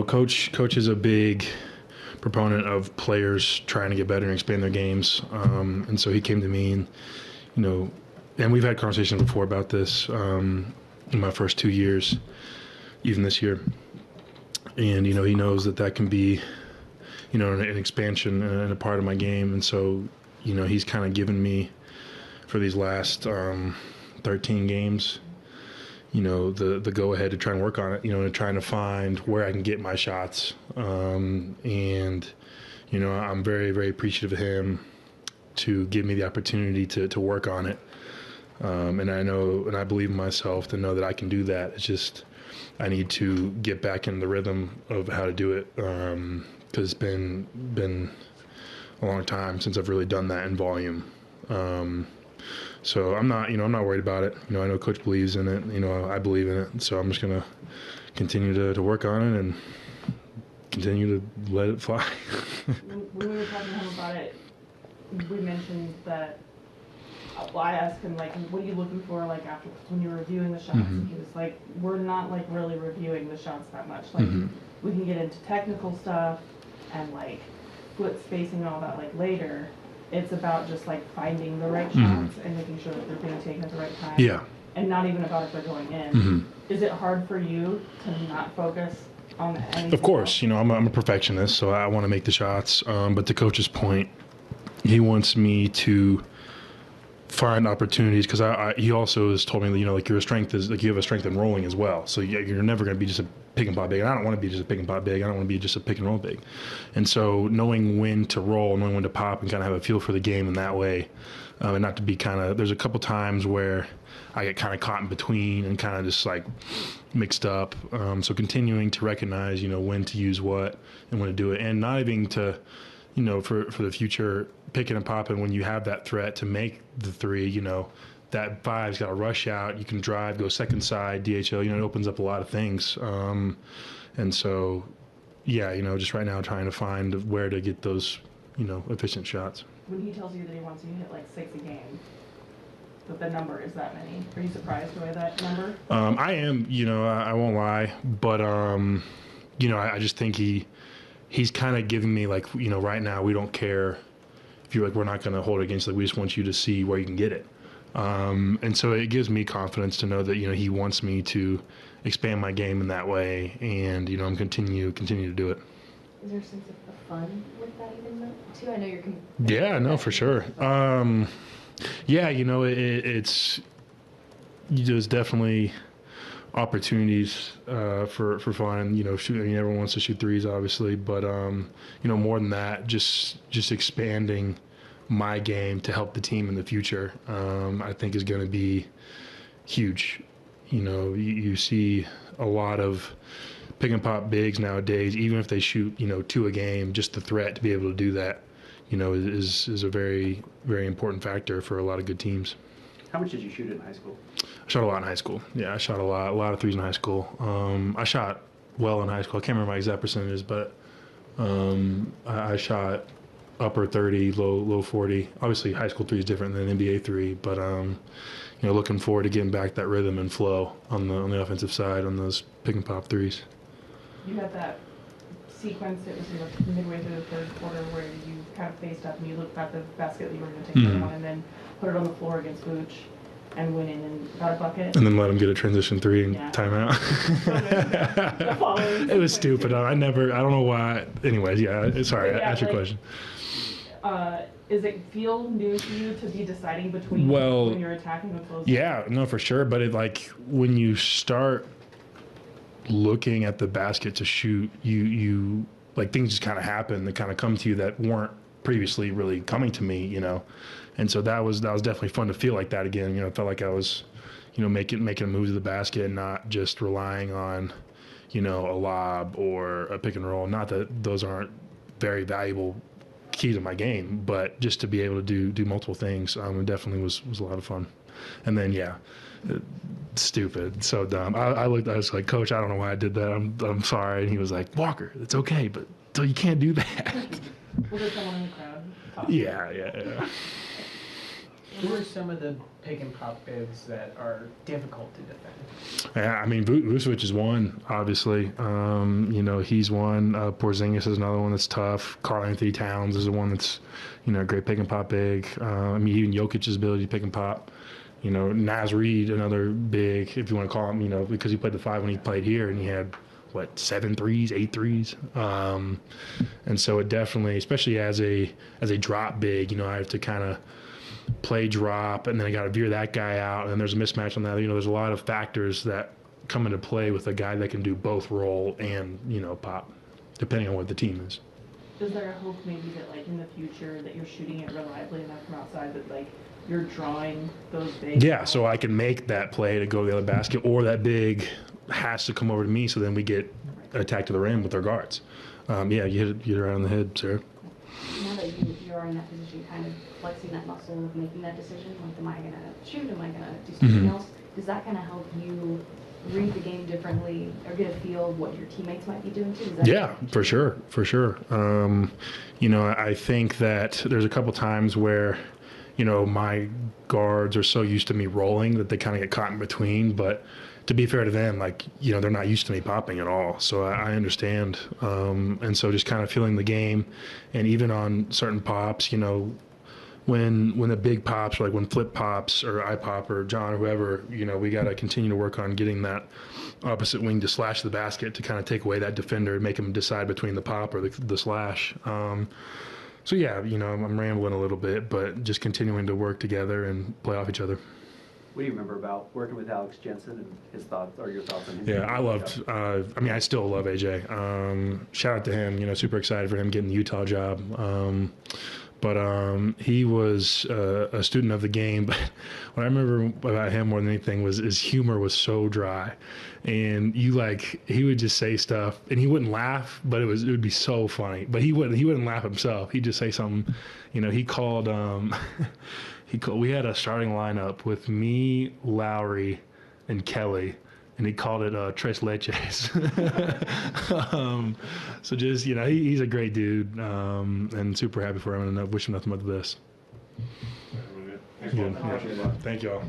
Coach is a big proponent of players trying to get better and expand their games. And so he came to me and we've had conversations before about this in my first 2 years, even this year. And, he knows that can be, an expansion and a part of my game. And so, he's kind of given me for these last 13 games, the go ahead to try and work on it, and trying to find where I can get my shots. And, I'm very, very appreciative of him to give me the opportunity to work on it. And I know, and I believe in myself to know that I can do that. It's just, I need to get back in the rhythm of how to do it. Cause it's been a long time since I've really done that in volume. So I'm not worried about it. I know Coach believes in it. I believe in it. So I'm just going to continue to work on it and continue to let it fly. When we were talking to him about it, we mentioned that, I asked him, what are you looking for, after, when you're reviewing the shots? Mm-hmm. And he was like, we're not, really reviewing the shots that much. Mm-hmm. We can get into technical stuff and, foot spacing and all that, later. It's about just, finding the right shots and making sure that they're being taken at the right time. Yeah. And not even about if they're going in. Mm-hmm. Is it hard for you to not focus on anything? Of course, I'm a perfectionist, so I want to make the shots. But to Coach's point, he wants me to find opportunities because he also has told me that your strength is you have a strength in rolling as well. So you're never going to be just a pick and pop big. And I don't want to be just a pick and pop big. I don't want to be just a pick and roll big. And so knowing when to roll, knowing when to pop, and kind of have a feel for the game in that way, and not to be there's a couple times where I get kind of caught in between and kind of just mixed up. So continuing to recognize when to use what and when to do it, and not even to for the future, picking and popping when you have that threat to make the three, that five's got to rush out. You can drive, go second side, DHO, it opens up a lot of things. And so, yeah, just right now trying to find where to get those, efficient shots. When he tells you that he wants you to hit 6 a game, that the number is that many, are you surprised by that number? I am, I won't lie, but, I just think he's kind of giving me right now we don't care if you're we're not going to hold it against you. We just want you to see where you can get it. And so it gives me confidence to know that, he wants me to expand my game in that way. And, I'm continue to do it. Is there a sense of fun with that even though, too? I know you're... Yeah, no, for sure. Yeah, it's there's definitely opportunities for fun. Shooting, everyone wants to shoot threes, obviously, but more than that, just expanding my game to help the team in the future, I think is going to be huge. You see a lot of pick and pop bigs nowadays, even if they shoot 2 a game, just the threat to be able to do that is a very, very important factor for a lot of good teams. How much did you shoot in high school? I shot a lot in high school. Yeah, I shot a lot of threes in high school. I shot well in high school. I can't remember my exact percentages, but I shot upper 30, low 40. Obviously, high school 3 is different than NBA 3, but looking forward to getting back that rhythm and flow on the offensive side on those pick and pop threes. You had that sequence, it was midway through the third quarter, where you kind of faced up and you looked at the basket that you were going to take one and then put it on the floor against Vooch and went in and got a bucket. And then let him get a transition 3 and timeout. It was stupid. I don't know why. Anyways, yeah, sorry, ask your question. Does it feel new to you to be deciding between when you're attacking with those? Yeah, no, for sure. But it when you start looking at the basket to shoot, you things just kind of happen that kind of come to you that weren't previously really coming to me, and so that was definitely fun to feel like that again. I felt like I was making a move to the basket and not just relying on a lob or a pick and roll. Not that those aren't very valuable keys of my game, but just to be able to do multiple things, it definitely was a lot of fun. And then stupid, so dumb. I was like, Coach, I don't know why I did that. I'm sorry. And he was like, Walker, it's okay, but you can't do that. Was there someone in the crowd? Yeah. Who are some of the pick and pop bigs that are difficult to defend? Yeah, I mean, Vucevic is one, obviously. He's one. Porzingis is another one that's tough. Karl-Anthony Towns is the one that's, a great pick and pop big. Even Jokic's ability to pick and pop. Naz Reid, another big, if you want to call him, because he played the 5 when he played here, and he had, 7 threes, 8 threes. And so it definitely, especially as a drop big, I have to kind of play drop, and then I got to veer that guy out, and there's a mismatch on that. There's a lot of factors that come into play with a guy that can do both roll and, pop, depending on what the team is. Is there a hope maybe that in the future that you're shooting it reliably enough from outside that you're drawing those bigs? Yeah, so I can make that play to go to the other basket, or that big has to come over to me, so then we get attacked to the rim with our guards. You hit it right on the head, Sarah. Now that you're in that position, kind of flexing that muscle of making that decision, am I going to shoot, am I going to do something else? Does that kind of help you read the game differently or get a feel of what your teammates might be doing too? Yeah, for sure. I think that there's a couple times where, my guards are so used to me rolling that they kind of get caught in between, but to be fair to them, they're not used to me popping at all. So I understand. And so just kind of feeling the game. And even on certain pops, when the big pops, or when Flip pops or I pop or John or whoever, we got to continue to work on getting that opposite wing to slash the basket to kind of take away that defender and make him decide between the pop or the slash. I'm rambling a little bit, but just continuing to work together and play off each other. What do you remember about working with Alex Jensen and his thoughts, or your thoughts on him? Yeah, I loved. I still love AJ. Shout out to him. Super excited for him getting the Utah job. But he was a student of the game. But what I remember about him more than anything was his humor was so dry, and he would just say stuff, and he wouldn't laugh, but it would be so funny. But he wouldn't laugh himself. He'd just say something. He called. We had a starting lineup with me, Lowry, and Kelly, and he called it Tres Leches. So just, he's a great dude, and super happy for him, and I wish him nothing but the best. Thank you all.